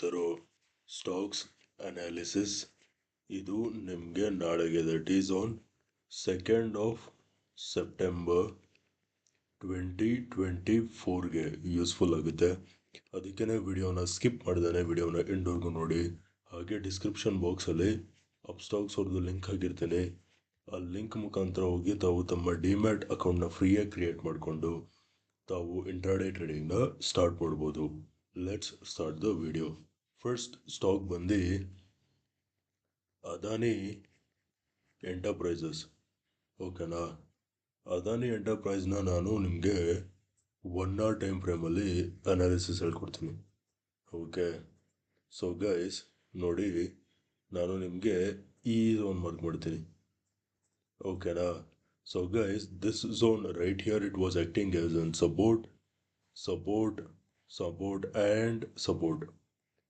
ನೋಡ್ತಿರೋ stocks analysis. ಇದು ನಿಮಗೆ ನಾಳೆಗೆ, that is on 2nd of September 2024ಗೆ ಯೂಸ್ಫುಲ್ ಆಗುತ್ತೆ. ಅದಕ್ಕೇ ವಿಡಿಯೋನ ಸ್ಕಿಪ್ ಮಾಡ್ದೇ ವಿಡಿಯೋನ ಎಂಡ್ವರೆಗೂ ನೋಡಿ. ಹಾಗೆ ಡಿಸ್ಕ್ರಿಪ್ಷನ್ ಬಾಕ್ಸಲ್ಲಿ ಅಪ್ಸ್ಟಾಕ್ಸ್ ಅವ್ರದ್ದು ಲಿಂಕ್ ಹಾಕಿರ್ತೀನಿ. ಆ ಲಿಂಕ್ ಮುಖಾಂತರ ಹೋಗಿ ತಾವು ತಮ್ಮ ಡಿಮ್ಯಾಟ್ ಅಕೌಂಟ್ನ ಫ್ರೀಯಾಗಿ ಕ್ರಿಯೇಟ್ ಮಾಡಿಕೊಂಡು ತಾವು ಇಂಟ್ರಾಡೇ ಟ್ರೇಡಿಂಗ್ನ ಸ್ಟಾರ್ಟ್ ಮಾಡ್ಬೋದು. Let's start the video. First stock ಬಂದು ಅದಾನಿ ಎಂಟರ್ಪ್ರೈಸಸ್. ಓಕೆನಾ? ಅದಾನಿ ಎಂಟರ್ಪ್ರೈಸ್ನ ನಾನು ನಿಮಗೆ 1 hour ಟೈಮ್ ಫ್ರೇಮಲ್ಲಿ ಅನಾಲಿಸಿಸ್ ಹೇಳ್ಕೊಡ್ತೀನಿ. ಓಕೆ, ಸೊ ಗೈಸ್ ನೋಡಿ, ನಾನು ನಿಮಗೆ ಈ ಝೋನ್ ಮಾರ್ಕ್ ಮಾಡ್ತೀನಿ. ಓಕೆನಾ? So guys, this zone right here it was acting as an support and support.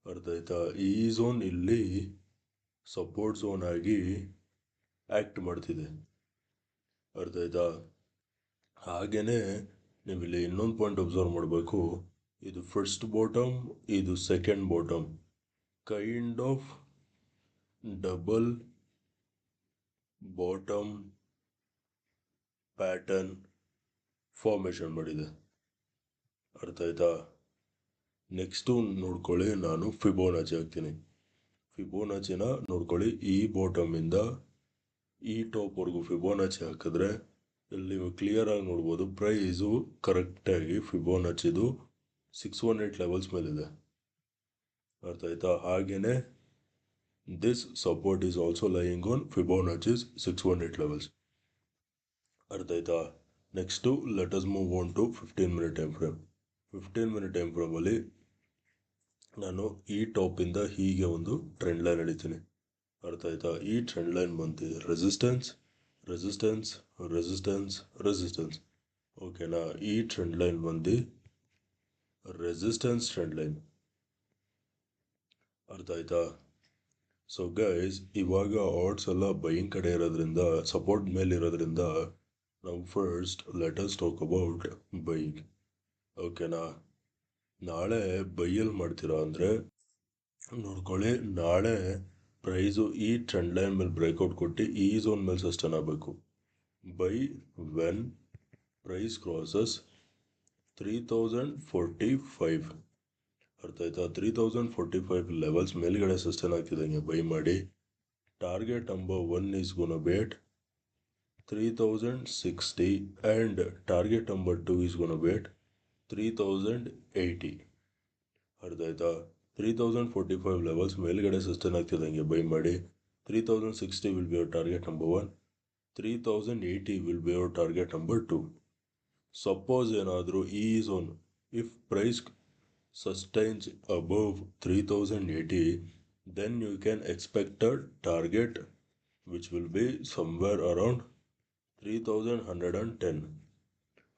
ಅರ್ಥ ಆಯ್ತಾ? ಈ ಝೋನ್ ಇಲ್ಲಿ ಸಪೋರ್ಟ್ ಝೋನ್ ಆಗಿ ಆ್ಯಕ್ಟ್ ಮಾಡ್ತಿದೆ. ಅರ್ಥ ಆಯ್ತಾ? ಹಾಗೇನೆ ನೀವಿಲ್ಲಿ ಇನ್ನೊಂದು ಪಾಯಿಂಟ್ ಅಬ್ಸರ್ವ್ ಮಾಡಬೇಕು. ಇದು ಫಸ್ಟ್ ಬಾಟಮ್, ಇದು second bottom, kind of double bottom pattern formation ಮಾಡಿದೆ. ಅರ್ಥ ಆಯ್ತಾ? ನೆಕ್ಸ್ಟು ನೋಡ್ಕೊಳ್ಳಿ, ನಾನು ಫಿಬೋನಾಚಿ ಹಾಕ್ತೀನಿ. ಫಿಬೋನಾಚಿನ ನೋಡ್ಕೊಳ್ಳಿ, ಈ ಬಾಟಮಿಂದ ಈ ಟಾಪ್ವರೆಗೂ ಫಿಬೋನಾಚಿ ಹಾಕಿದ್ರೆ ಇಲ್ಲಿ ನೀವು ಕ್ಲಿಯರ್ ಆಗಿ ನೋಡ್ಬೋದು, ಪ್ರೈಸು ಕರೆಕ್ಟಾಗಿ ಫಿಬೋನಾಚಿದು 618 ಲೆವೆಲ್ಸ್ ಮೇಲಿದೆ. ಅರ್ಥ ಆಯ್ತಾ? ಹಾಗೇನೆ this support is also lying on Fibonacci's 618 levels. ಅರ್ಥ ಆಯ್ತಾ? Next let us move on to 15-minute time frame. 15-minute time ಫ್ರೇಮಲ್ಲಿ ನಾನು ಈ ಟಾಪಿಂದ ಹೀಗೆ ಒಂದು ಟ್ರೆಂಡ್ ಲೈನ್ ಹಿಡಿತೀನಿ. ಅರ್ಥ ಆಯ್ತಾ? ಈ ಟ್ರೆಂಡ್ ಲೈನ್ ಬಂತು ರೆಸಿಸ್ಟೆನ್ಸ್. ಓಕೆನಾ? ಈ ಟ್ರೆಂಡ್ ಲೈನ್ ಬಂದು ರೆಸಿಸ್ಟೆನ್ಸ್ ಟ್ರೆಂಡ್ ಲೈನ್. ಅರ್ಥ ಆಯ್ತಾ? ಸೊ ಗೈಸ್, ಇವಾಗ ಆರ್ಡ್ಸ್ ಎಲ್ಲ ಬೈಯಿಂಗ್ ಕಡೆ ಇರೋದ್ರಿಂದ, ಸಪೋರ್ಟ್ ಮೇಲೆ ಇರೋದ್ರಿಂದ ನಾವು first let us talk about buying. ಓಕೆನಾ? ನಾಳೆ ಬೈಯಲ್ಲಿ ಮಾಡ್ತೀರಾ ಅಂದರೆ ನೋಡ್ಕೊಳ್ಳಿ, ನಾಳೆ ಪ್ರೈಸು ಈ ಟ್ರೆಂಡ್ ಲೈನ್ ಮೇಲೆ ಬ್ರೇಕ್ಔಟ್ ಕೊಟ್ಟು ಈ ಝೋನ್ ಮೇಲೆ ಸಸ್ಟೇನ್ ಆಗಬೇಕು. Buy when price crosses 3045. ಅರ್ಥ ಆಯ್ತಾ? 3045 ಲೆವೆಲ್ಸ್ ಮೇಲ್ಗಡೆ ಸಸ್ಟೇನ್ ಆಗ್ತಿದ್ದಂಗೆ ಬೈ ಮಾಡಿ. Target number 1 is gonna be at 3060 and target number 2 is gonna be at 3080. ಅರ್ಥ ಆಯ್ತಾ? 3045 ಲೆವೆಲ್ಸ್ ಮೇಲ್ಗಡೆ ಸಸ್ಟೇನ್ ಆಗ್ತಿದ್ದಂಗೆ ಬೈ ಮಾಡಿ. 3060 will be our target number 1, 3080 will be our target number 2. Suppose ಏನಾದರೂ ಈ zone, if price sustains above 3080, then you can expect a target which will be somewhere around 3110.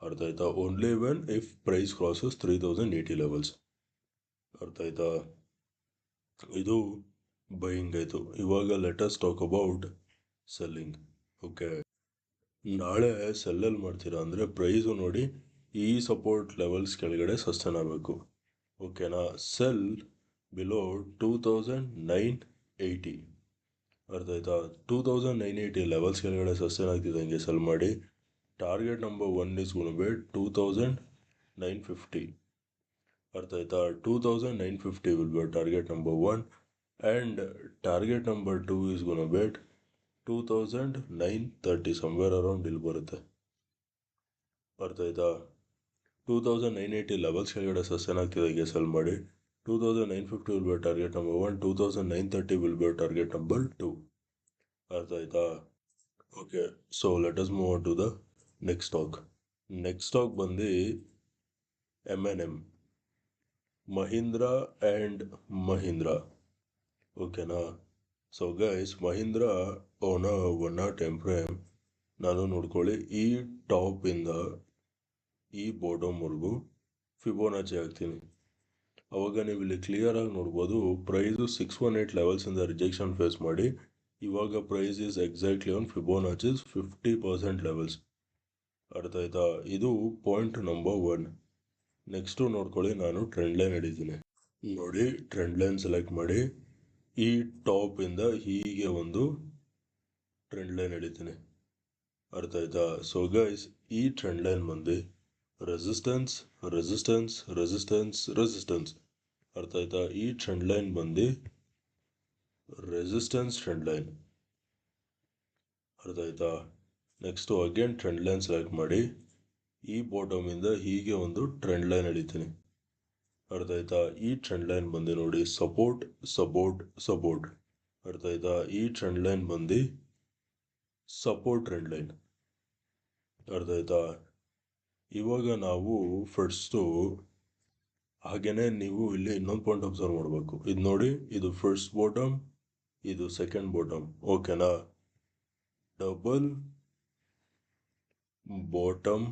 ಅರ್ಥ ಆಯ್ತಾ? Only when if price crosses 3080 levels. ಅರ್ಥ ಆಯ್ತಾ? ಇದು buying ಆಯಿತು. ಇವಾಗ let us talk about selling. Okay, ನಾಳೆ ಸೆಲ್ಲಲ್ಲಿ ಮಾಡ್ತೀರಾ ಅಂದರೆ ಪ್ರೈಸು ನೋಡಿ ಈ ಸಪೋರ್ಟ್ ಲೆವೆಲ್ಸ್ ಕೆಳಗಡೆ ಸಸ್ಟೇನ್ ಆಗಬೇಕು. ಓಕೆನಾ? Cell below 2980. ಅರ್ಥ ಆಯ್ತಾ? 2980 ಲೆವೆಲ್ಸ್ ಕೆಳಗಡೆ ಸಸ್ಟೇನ್ ಆಗ್ತಿದ್ದಂಗೆ ಸೆಲ್ ಮಾಡಿ. Target number 1 is gonna bait 2950. ಅರ್ಥ ಆಯ್ತಾ? 2950 will be target number 1 and target number 2 is gonna bait 2930. Somewhere around ಇಲ್ಲಿ ಬರುತ್ತೆ. ಅರ್ಥ ಆಯ್ತಾ? 2980 ಲೆವೆಲ್ಸ್ ಕೆಳಗಡೆ ಸಸ್ಟೇನ್ ಆಗ್ತಿದೆ ಸೆಲ್ ಮಾಡಿ. 2950 will be target number 1, 2930 will be target number 2. ಅರ್ಥ ಆಯ್ತಾ? Okay, so let us move on to the next stock. Next stock ಬಂದು M&M, ಮಹೀಂದ್ರಾ ಆ್ಯಂಡ್ ಮಹೀಂದ್ರಾ. ಓಕೆನಾ? So guys, Mahindra on 1 hour time frame ನಾನು ನೋಡ್ಕೊಳ್ಳಿ, ಈ ಟಾಪಿಂದ ಈ ಬಾಟಮ್ವರೆಗೂ ಫಿಬೋನಾಚಿ ಹಾಕ್ತೀನಿ. ಅವಾಗ ನೀವು ಇಲ್ಲಿ ಕ್ಲಿಯರ್ ಆಗಿ ನೋಡ್ಬೋದು, ಪ್ರೈಸು 618 ಲೆವೆಲ್ಸಿಂದ ರಿಜೆಕ್ಷನ್ ಫೇಸ್ ಮಾಡಿ ಇವಾಗ price is exactly on Fibonacci's 50% levels. ಅರ್ಥ ಆಯ್ತಾ? ಇದು ಪಾಯಿಂಟ್ ನಂಬರ್ 1. ನೆಕ್ಸ್ಟು ನೋಡ್ಕೊಳ್ಳಿ, ನಾನು ಟ್ರೆಂಡ್ ಲೈನ್ ಹಿಡಿತೀನಿ. ನೋಡಿ ಟ್ರೆಂಡ್ ಲೈನ್ ಸೆಲೆಕ್ಟ್ ಮಾಡಿ ಈ ಟಾಪ್ ಇಂದ ಹೀಗೆ ಒಂದು ಟ್ರೆಂಡ್ ಲೈನ್ ಎಳಿತೀನಿ. ಅರ್ಥ ಆಯ್ತಾ? ಸೊ ಗೈಸ್, ಈ ಟ್ರೆಂಡ್ ಲೈನ್ ಬಂದು ರೆಸಿಸ್ಟೆನ್ಸ್ ರೆಸಿಸ್ಟೆನ್ಸ್ ರೆಸಿಸ್ಟೆನ್ಸ್ ರೆಸಿಸ್ಟೆನ್ಸ್. ಅರ್ಥ ಆಯ್ತಾ? ಈ ಟ್ರೆಂಡ್ ಲೈನ್ ಬಂದು ರೆಸಿಸ್ಟೆನ್ಸ್ ಟ್ರೆಂಡ್ ಲೈನ್. ಅರ್ಥ ಆಯ್ತಾ? Next again trend line select ಮಾಡಿ ಈ ಬಾಟಮ್ ಇಂದ ಹೀಗೆ ಒಂದು ಟ್ರೆಂಡ್ ಲೈನ್ ಎಳಿತೀನಿ. ಅರ್ಥ ಆಯ್ತಾ? ಈ ಟ್ರೆಂಡ್ ಲೈನ್ ಬಂದು ನೋಡಿ ಸಪೋರ್ಟ್ ಸಪೋರ್ಟ್ ಸಪೋರ್ಟ್. ಅರ್ಥ ಆಯ್ತಾ? ಈ ಟ್ರೆಂಡ್ ಲೈನ್ ಬಂದು ಸಪೋರ್ಟ್ ಟ್ರೆಂಡ್ ಲೈನ್. ಅರ್ಥ ಆಯ್ತಾ? ಇವಾಗ ನಾವು ಫಸ್ಟು ಹಾಗೇನೆ ನೀವು ಇಲ್ಲಿ ಇನ್ನೊಂದು ಪಾಯಿಂಟ್ ಅಬ್ಸರ್ವ್ ಮಾಡಬೇಕು. ಇದು ನೋಡಿ, ಇದು ಫಸ್ಟ್ ಬಾಟಮ್, ಇದು ಸೆಕೆಂಡ್ ಬಾಟಮ್. ಓಕೆನಾ? ಡಬಲ್ ಬಾಟಮ್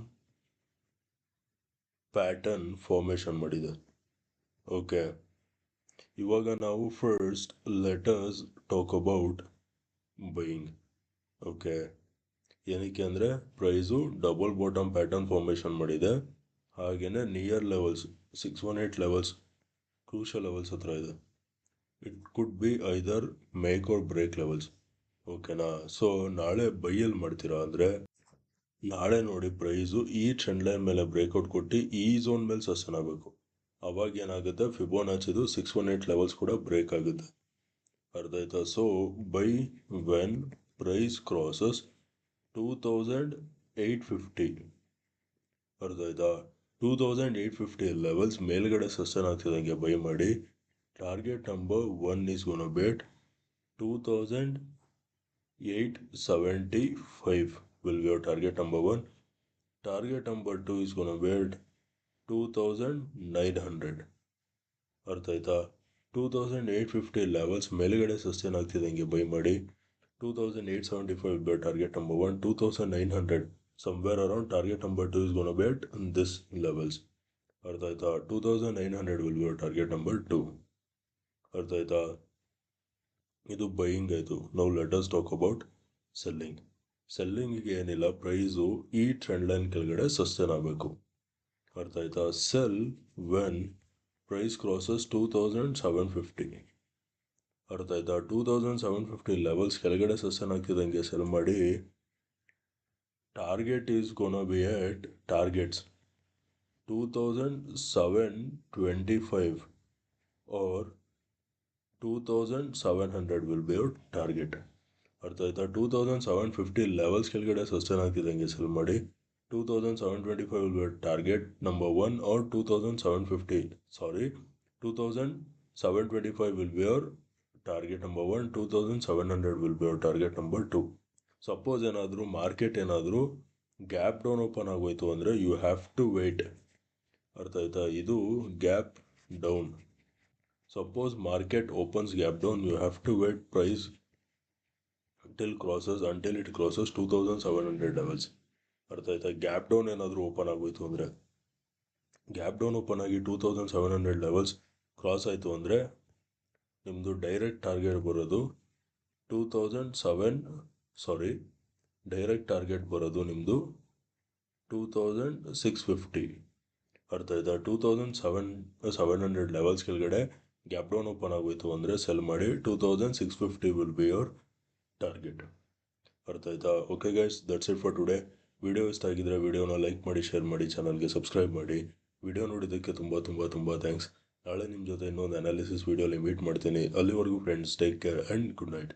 ಪ್ಯಾಟರ್ನ್ ಫಾರ್ಮೇಶನ್ ಮಾಡಿದೆ. ಓಕೆ, ಇವಾಗ ನಾವು first let's talk about buying. Okay, ಏನಕ್ಕೆ ಅಂದರೆ price double bottom pattern formation ಮಾಡಿದೆ. ಹಾಗೆಯೇ near levels 618 levels crucial levels ಹತ್ರ ಇದೆ. It could be either make or break levels. ಓಕೆನಾ? ಸೊ ನಾಳೆ ಬೈಯಲ್ಲಿ ಮಾಡ್ತೀರಾ ಅಂದರೆ ನಾಳೆ ನೋಡಿ ಪ್ರೈಸು ಈ ಟ್ರೆಂಡ್ ಲೈನ್ ಮೇಲೆ ಬ್ರೇಕ್ಔಟ್ ಕೊಟ್ಟು ಈ ಝೋನ್ ಮೇಲೆ ಸಸ್ಟೇನ್ ಆಗಬೇಕು. ಅವಾಗ ಏನಾಗುತ್ತೆ, ಫಿಬೋನಾಚಿದು 618 ಲೆವೆಲ್ಸ್ ಕೂಡ ಬ್ರೇಕ್ ಆಗುತ್ತೆ. ಅರ್ಥ ಆಯ್ತಾ? So buy when price crosses 2850. ಅರ್ಥ ಆಯ್ತಾ? 2850 ಲೆವೆಲ್ಸ್ ಮೇಲ್ಗಡೆ ಸಸ್ಟೇನ್ ಆಗ್ತಿದ್ದಂಗೆ ಬೈ ಮಾಡಿ. Target number 1 is gonna be at 2875 will be your target number 1. Target number 2 is gonna be 2900. ಅರ್ಥ ಆಯ್ತಾ? 2850 ಲೆವೆಲ್ಸ್ ಮೇಲ್ಗಡೆ ಸಸ್ಟೇನ್ ಆಗ್ತಿದ್ದಂಗೆ ಬೈ ಮಾಡಿ. 2875 will be target number 1. 2900 somewhere around target number 2 is gonna be at this levels. ಅರ್ಥ ಆಯ್ತಾ? 2900 will be your target number 2. ಅರ್ಥ ಆಯ್ತಾ? ಇದು ಬೈಯಿಂಗ್ ಆಯಿತು. ನಾವು let us talk about selling. ಸೆಲ್ಲಿಂಗಿಗೆ ಏನಿಲ್ಲ, ಪ್ರೈಸು ಈ ಟ್ರೆಂಡ್ ಲೈನ್ ಕೆಳಗಡೆ ಸಸ್ಟೇನ್ ಆಗಬೇಕು. ಅರ್ಥ ಆಯ್ತಾ? Sell when price crosses 2750. ಅರ್ಥ ಆಯ್ತಾ? 2750 ಲೆವೆಲ್ಸ್ ಕೆಳಗಡೆ ಸಸ್ಟೇನ್ ಆಗ್ತಿದ್ದಂಗೆ ಸೆಲ್ ಮಾಡಿ. Target is gonna be at targets 2725 or 2700 will be your target. ಅರ್ಥ ಆಯ್ತಾ? 2750 ಲೆವೆಲ್ಸ್ ಕೆಳಗಡೆ ಸಸ್ಟೇನ್ ಆಗ್ತಿದ್ದಂಗೆ ಸೆಲ್ ಮಾಡಿ. 2725 will be target number 1 or 2725 will be your target number 1. 2700 will be your target number 2. Suppose ಏನಾದರೂ market ಏನಾದರೂ gap down open ಆಗೋಯ್ತು ಅಂದರೆ you have to wait. ಅರ್ಥ ಆಯ್ತಾ? ಇದು gap down. Suppose market opens gap down, you have to wait price until it crosses 2700 levels. ಅರ್ಥ ಆಯ್ತಾ? Gap down ಏನಾದರೂ ಓಪನ್ ಆಗೋಯ್ತು ಅಂದರೆ, ಗ್ಯಾಪ್ ಡೌನ್ ಓಪನ್ ಆಗಿ 2700 ಲೆವೆಲ್ಸ್ ಕ್ರಾಸ್ ಆಯಿತು ಅಂದರೆ ನಿಮ್ಮದು ಡೈರೆಕ್ಟ್ ಟಾರ್ಗೆಟ್ ಬರೋದು ಡೈರೆಕ್ಟ್ ಟಾರ್ಗೆಟ್ ಬರೋದು ನಿಮ್ಮದು 2650. ಅರ್ಥ ಆಯ್ತಾ? 2700 ಲೆವೆಲ್ಸ್ ಕೆಳಗಡೆ ಗ್ಯಾಪ್ ಡೌನ್ ಓಪನ್ ಆಗೋಯ್ತು ಅಂದರೆ ಸೆಲ್ ಮಾಡಿ. 2650 ವಿಲ್ ಬಿ ಯೋರ್ ಟಾರ್ಗೆಟ್. ಅರ್ಥ ಆಯ್ತಾ? Okay guys, that's it for today. Video ಇಷ್ಟ ಆಗಿದ್ರೆ ವಿಡಿಯೋನ ಲೈಕ್ ಮಾಡಿ, ಶೇರ್ ಮಾಡಿ, ಚಾನಲ್ಗೆ ಸಬ್ಸ್ಕ್ರೈಬ್ ಮಾಡಿ. ವಿಡಿಯೋ ನೋಡಿದ್ದಕ್ಕೆ ತುಂಬ ತುಂಬ ತುಂಬ ಥ್ಯಾಂಕ್ಸ್. ನಾಳೆ ನಿಮ್ಮ ಜೊತೆ ಇನ್ನೊಂದು ಅನಾಲಿಸಿಸ್ ವಿಡಿಯೋಲಿ ಮೀಟ್ ಮಾಡ್ತೀನಿ. ಅಲ್ಲಿವರೆಗೂ friends, take care and good night.